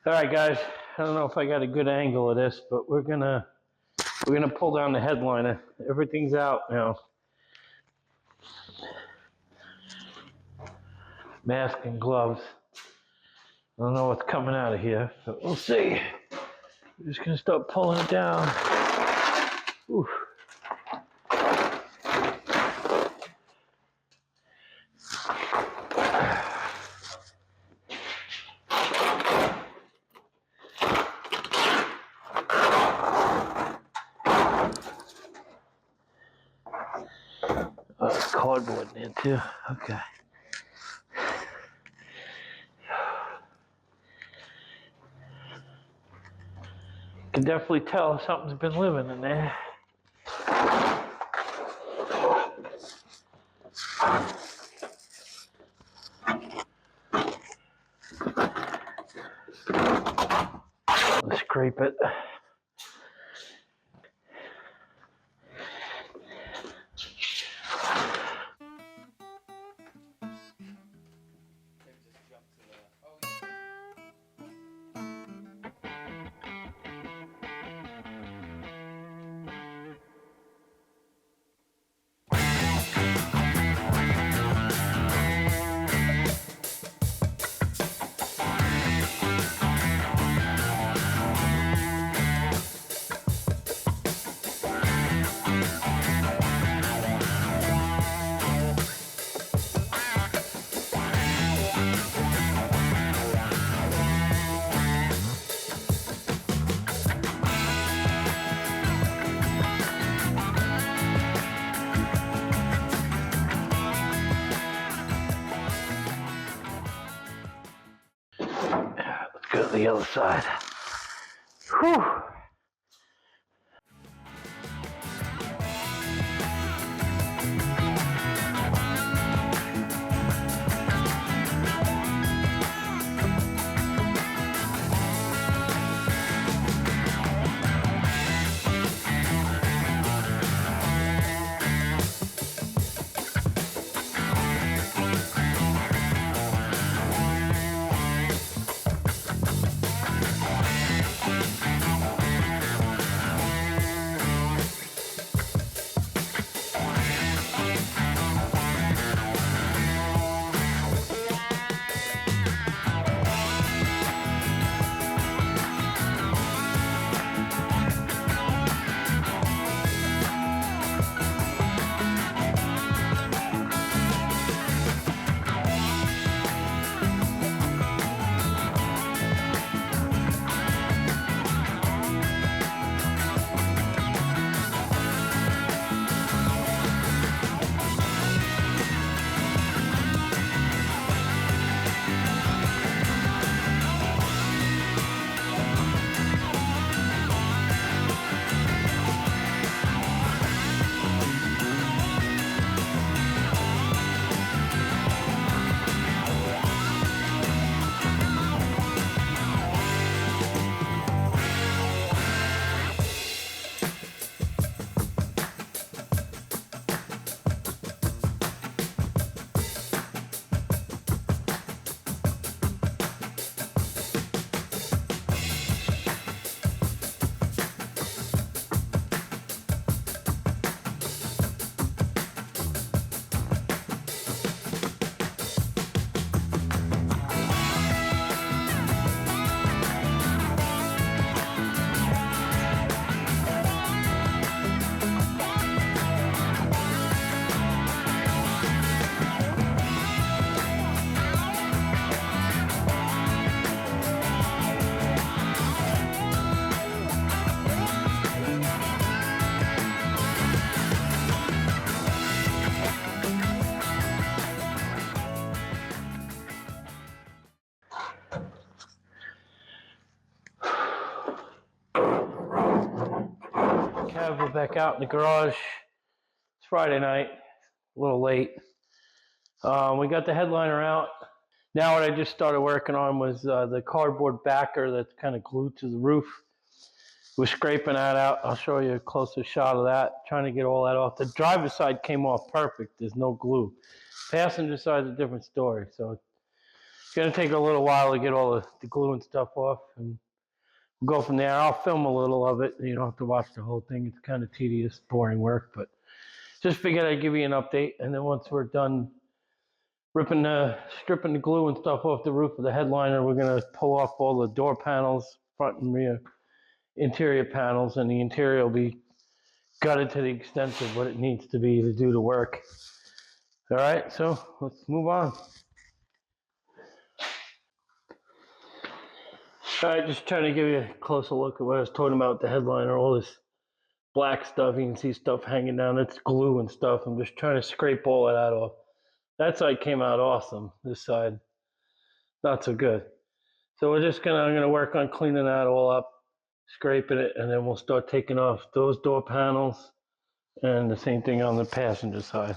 All right, guys. I don't know if I got a good angle of this, but we're gonna pull down the headliner. Everything's out now. Mask and gloves. I don't know what's coming out of here, but we'll see. We're just gonna start pulling it down. Ooh. Oh, there's cardboard in there too. Okay. Can definitely tell something's been living in there. Let's scrape it. Go to the other side. Whew. We're back out in the garage. It's Friday night, a little late. We got the headliner out. Now what I just started working on was the cardboard backer that's kind of glued to the roof. We're scraping that out. I'll show you a closer shot of that, trying to get all that off. The driver's side came off perfect. There's no glue. Passenger side is a different story. So It's gonna take a little while to get all the glue and stuff off, and we'll go from there. I'll film a little of it. You don't have to watch the whole thing. It's kind of tedious, boring work, but just figured I'd give you an update. And then once we're done stripping the glue and stuff off the roof of the headliner, we're gonna pull off all the door panels, front and rear interior panels, and the interior will be gutted to the extent of what it needs to be to do the work. All right, so let's move on. All right, just trying to give you a closer look at what I was talking about with the headliner, all this black stuff. You can see stuff hanging down. It's glue and stuff. I'm just trying to scrape all of that off. That side came out awesome. This side, not so good. So I'm gonna work on cleaning that all up, scraping it, and then we'll start taking off those door panels and the same thing on the passenger side.